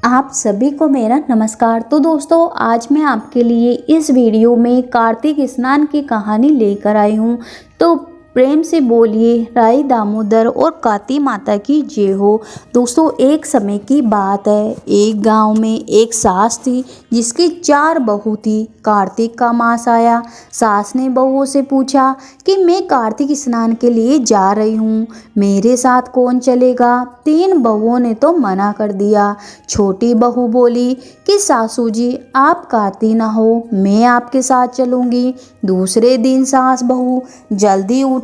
आप सभी को मेरा नमस्कार। तो दोस्तों, आज मैं आपके लिए इस वीडियो में कार्तिक स्नान की कहानी लेकर आई हूँ। तो प्रेम से बोलिए राई दामोदर और काती माता की जय हो। दोस्तों, एक समय की बात है, एक गांव में एक सास थी जिसकी 4 बहू थी। कार्तिक का मास आया। सास ने बहुओं से पूछा कि मैं कार्तिक स्नान के लिए जा रही हूँ, मेरे साथ कौन चलेगा। 3 बहुओं ने तो मना कर दिया। छोटी बहू बोली कि सासू जी, आप कार्तिक ना हो, मैं आपके साथ चलूँगी। दूसरे दिन सास बहू जल्दी उठी,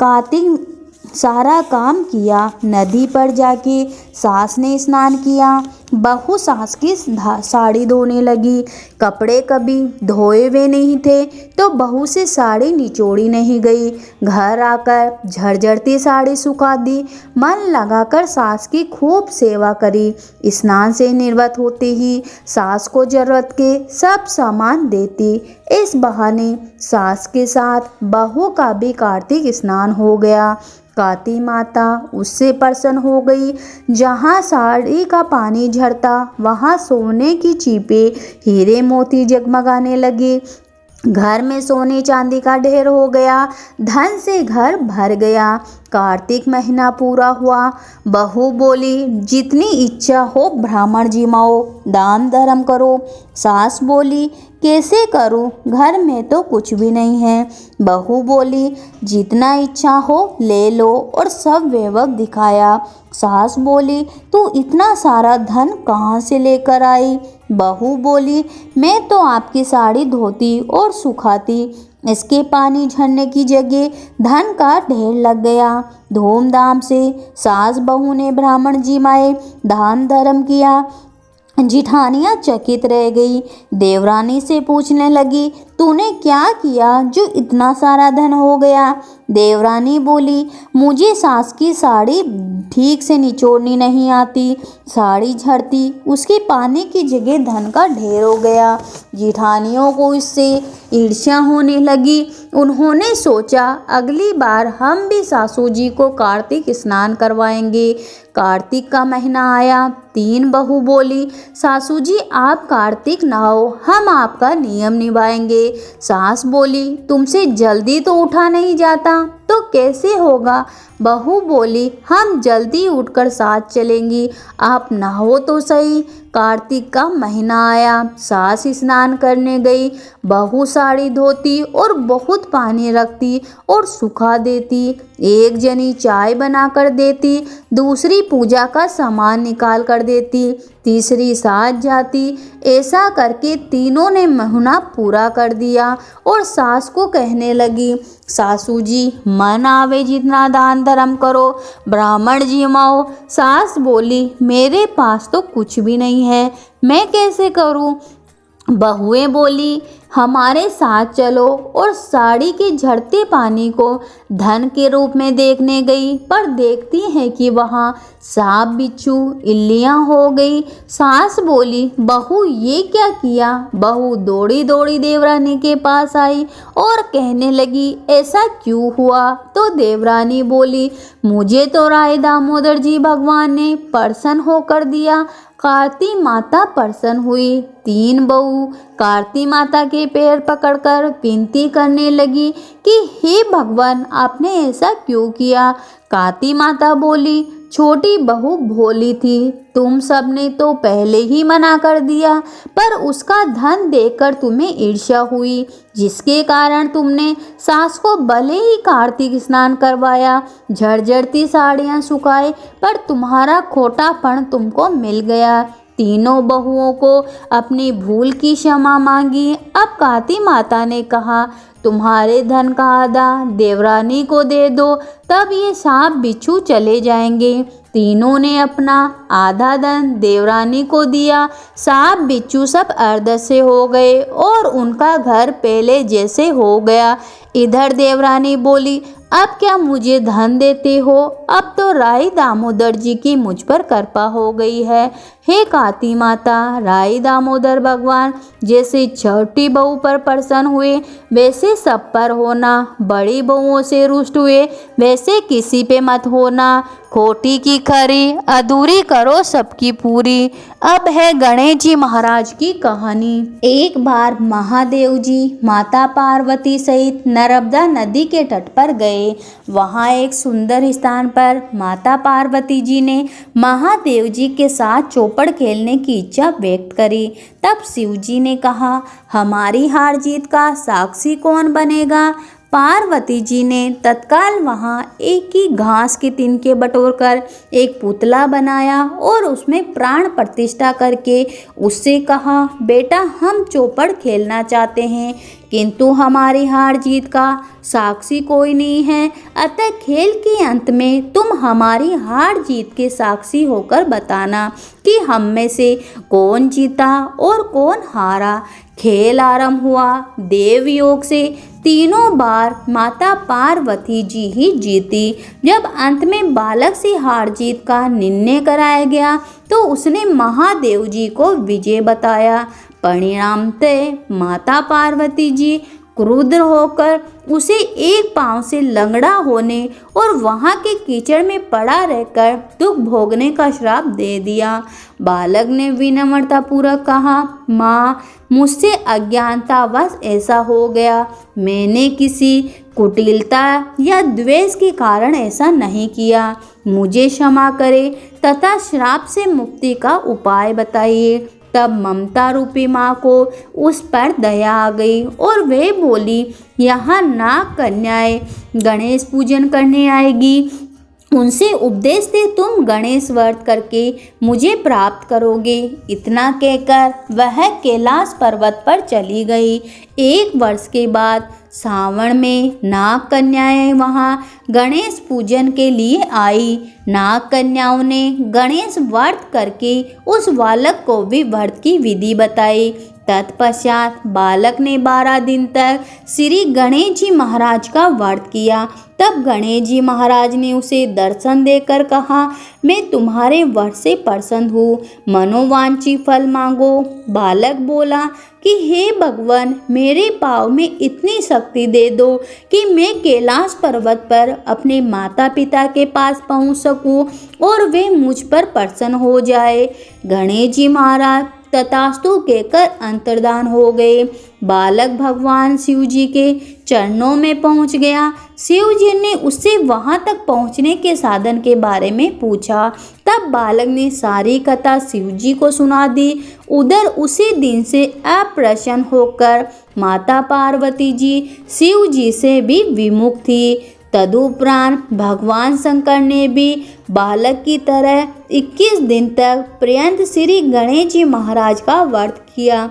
कार्तिक सारा काम किया। नदी पर जाके सास ने स्नान किया। बहू सास की साड़ी धोने लगी। कपड़े कभी धोए हुए नहीं थे तो बहू से साड़ी निचोड़ी नहीं गई। घर आकर झरझरती साड़ी सुखा दी। मन लगाकर सास की खूब सेवा करी। स्नान से निर्वत होते ही सास को जरूरत के सब सामान देती। इस बहाने सास के साथ बहू का भी कार्तिक स्नान हो गया। काती माता उससे प्रसन्न हो गई। जहाँ साड़ी का पानी झरता वहाँ सोने की चीपे हीरे मोती जगमगाने लगे। घर में सोने चांदी का ढेर हो गया। धन से घर भर गया। कार्तिक महीना पूरा हुआ। बहू बोली, जितनी इच्छा हो ब्राह्मण जिमाओ, दान धर्म करो। सास बोली, कैसे करूं, घर में तो कुछ भी नहीं है। बहू बोली, जितना इच्छा हो ले लो, और सब वैभव दिखाया। सास बोली, तू इतना सारा धन कहाँ से लेकर आई। बहू बोली, मैं तो आपकी साड़ी धोती और सुखाती, इसके पानी झरने की जगह धन का ढेर लग गया। धूमधाम से सास बहू ने ब्राह्मण जिमाए, दान धर्म किया। जिठानियाँ चकित रह गई। देवरानी से पूछने लगी, तूने क्या किया जो इतना सारा धन हो गया। देवरानी बोली, मुझे सास की साड़ी ठीक से निचोड़नी नहीं आती, साड़ी झड़ती, उसके पानी की जगह धन का ढेर हो गया। जिठानियों को इससे ईर्ष्या होने लगी। उन्होंने सोचा, अगली बार हम भी सासू जी को कार्तिक स्नान करवाएंगे। कार्तिक का महीना आया। 3 बहू बोली, सासू जी आप कार्तिक नहाओ, हम आपका नियम निभाएंगे। सास बोली, तुमसे जल्दी तो उठा नहीं जाता, तो कैसे होगा। बहू बोली, हम जल्दी उठकर साथ चलेंगी, आप नहाओ तो सही। कार्तिक का महीना आया। सास स्नान करने गई। बहू साड़ी धोती और बहुत पानी रखती और सुखा देती। एक जनी चाय बना कर देती, दूसरी पूजा का सामान निकाल कर देती, तीसरी साथ जाती। ऐसा करके तीनों ने महीना पूरा कर दिया और सास को कहने लगी, सासू जी मन आवे जितना दान धर्म करो, ब्राह्मण जिमाओ। सास बोली, मेरे पास तो कुछ भी नहीं है, मैं कैसे करूं। बहुएं बोली, हमारे साथ चलो, और साड़ी के झड़ते पानी को धन के रूप में देखने गई, पर देखती है कि वहाँ सांप बिच्छू इल्लियाँ हो गई। सास बोली, बहू ये क्या किया। बहू दौड़ी दौड़ी देवरानी के पास आई और कहने लगी, ऐसा क्यों हुआ। तो देवरानी बोली, मुझे तो राय दामोदर जी भगवान ने प्रसन्न होकर दिया। कार्ती माता प्रसन्न हुई। 3 बहू कार्ती माता के पैर पकड़कर विनती करने लगी कि हे भगवान, आपने ऐसा क्यों किया। कार्ती माता बोली, छोटी बहू भोली थी, तुम सबने तो पहले ही मना कर दिया, पर उसका धन देखकर तुम्हें ईर्ष्या हुई, जिसके कारण तुमने सास को भले ही कार्तिक स्नान करवाया, झरझरती साड़ियाँ सुखाई, पर तुम्हारा खोटापन तुमको मिल गया। तीनों बहुओं को अपनी भूल की क्षमा मांगी। अब काती माता ने कहा, तुम्हारे धन का आधा देवरानी को दे दो, तब ये सांप बिच्छू चले जाएंगे। तीनों ने अपना आधा धन देवरानी को दिया। सांप बिच्छू सब अर्ध से हो गए और उनका घर पहले जैसे हो गया। इधर देवरानी बोली, अब क्या मुझे धन देते हो, अब तो राई दामोदर जी की मुझ पर कृपा हो गई है। हे काती माता, राई दामोदर भगवान जैसे छोटी बहू पर प्रसन्न हुए वैसे सब पर होना, बड़ी बहुओं से रुष्ट हुए वैसे किसी पे मत होना। खोटी की खरी, अधूरी करो सबकी पूरी। अब है गणेश जी महाराज की कहानी। एक बार महादेव जी माता पार्वती सहित नर्मदा नदी के तट पर गए। वहाँ एक सुंदर स्थान पर माता पार्वती जी ने महादेव जी के साथ चौपड़ खेलने की इच्छा व्यक्त करी। तब शिव जी ने कहा, हमारी हार जीत का साक्षी कौन बनेगा? पार्वती जी ने तत्काल वहाँ एक ही घास के तिनके बटोरकर एक पुतला बनाया और उसमें प्राण प्रतिष्ठा करके उससे कहा, बेटा हम चौपड़ खेलना चाहते हैं, किंतु हमारी हार जीत का साक्षी कोई नहीं है, अतः खेल के अंत में तुम हमारी हार जीत के साक्षी होकर बताना कि हम में से कौन जीता और कौन हारा। खेल आरंभ हुआ। देव योग से तीनों बार माता पार्वती जी ही जीती। जब अंत में बालक से हार जीत का निर्णय कराया गया तो उसने महादेव जी को विजय बताया। परिणामतः माता पार्वती जी क्रुद्ध होकर उसे एक पांव से लंगड़ा होने और वहां के कीचड़ में पड़ा रहकर दुख भोगने का श्राप दे दिया। बालक ने विनम्रतापूर्वक कहा, माँ मुझसे अज्ञानतावश ऐसा हो गया, मैंने किसी कुटिलता या द्वेष के कारण ऐसा नहीं किया, मुझे क्षमा करे तथा श्राप से मुक्ति का उपाय बताइए। तब ममता रूपी माँ को उस पर दया आ गई और वे बोली, यहाँ नाग कन्याएं गणेश पूजन करने आएगी, उनसे उपदेश से तुम गणेश व्रत करके मुझे प्राप्त करोगे। इतना कहकर वह कैलाश पर्वत पर चली गई। एक वर्ष के बाद सावन में नाग कन्याएं वहां गणेश पूजन के लिए आई। नाग कन्याओं ने गणेश व्रत करके उस बालक को भी व्रत की विधि बताई। तत्पश्चात बालक ने 12 दिन तक श्री गणेश जी महाराज का व्रत किया। तब गणेश जी महाराज ने उसे दर्शन देकर कहा, मैं तुम्हारे व्रत से प्रसन्न हूँ, मनोवांछी फल मांगो। बालक बोला कि हे भगवान, मेरे पाँव में इतनी शक्ति दे दो कि मैं कैलाश पर्वत पर अपने माता पिता के पास पहुँच सकूँ और वे मुझ पर प्रसन्न हो जाए। गणेश जी महाराज तथास्तु कहकर अंतर्धान हो गए। बालक भगवान शिव जी के चरणों में पहुंच गया। शिव जी ने उससे वहां तक पहुंचने के साधन के बारे में पूछा। तब बालक ने सारी कथा शिव जी को सुना दी। उधर उसी दिन से अप्रसन्न होकर माता पार्वती जी शिव जी से भी विमुख थी। तदुपरांत भगवान शंकर ने भी बालक की तरह 21 दिन तक पर्यंत श्री गणेश जी महाराज का व्रत किया,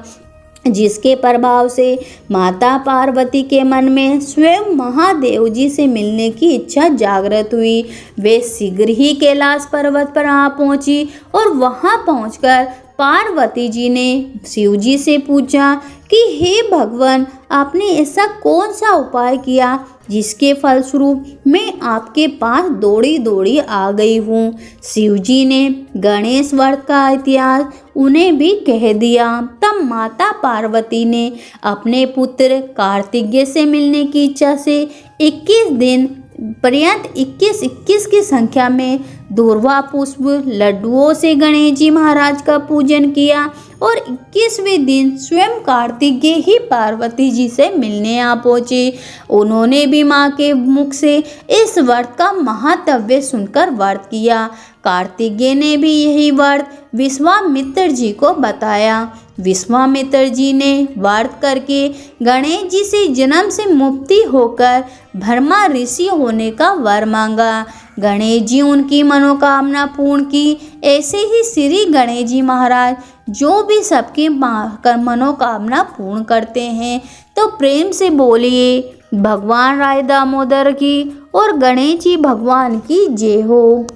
जिसके प्रभाव से माता पार्वती के मन में स्वयं महादेव जी से मिलने की इच्छा जागृत हुई। वे शीघ्र ही कैलाश पर्वत पर आ पहुंची और वहां पहुंचकर पार्वती जी ने शिव जी से पूछा कि हे भगवान, आपने ऐसा कौन सा उपाय किया जिसके फलस्वरूप मैं आपके पास दौड़ी दौड़ी आ गई हूँ। शिव जी ने गणेश व्रत का इतिहास उन्हें भी कह दिया। तब माता पार्वती ने अपने पुत्र कार्तिकेय से मिलने की इच्छा से 21 दिन पर्यंत 21 की संख्या में दूर्वा पुष्प लड्डुओं से गणेश जी महाराज का पूजन किया और 21वें दिन स्वयं कार्तिकेय ही पार्वती जी से मिलने आ पहुँचे। उन्होंने भी माँ के मुख से इस व्रत का महात्म्य सुनकर व्रत किया। कार्तिकेय ने भी यही व्रत विश्वामित्र जी को बताया। विश्वामित्र जी ने व्रत करके गणेश जी से जन्म से मुक्ति होकर ब्रह्मा ऋषि होने का वर मांगा। गणेश जी उनकी मनोकामना पूर्ण की। ऐसे ही श्री गणेश जी महाराज जो भी सबकी मनोकामना पूर्ण करते हैं। तो प्रेम से बोलिए भगवान राय दामोदर की और गणेश जी भगवान की जय हो।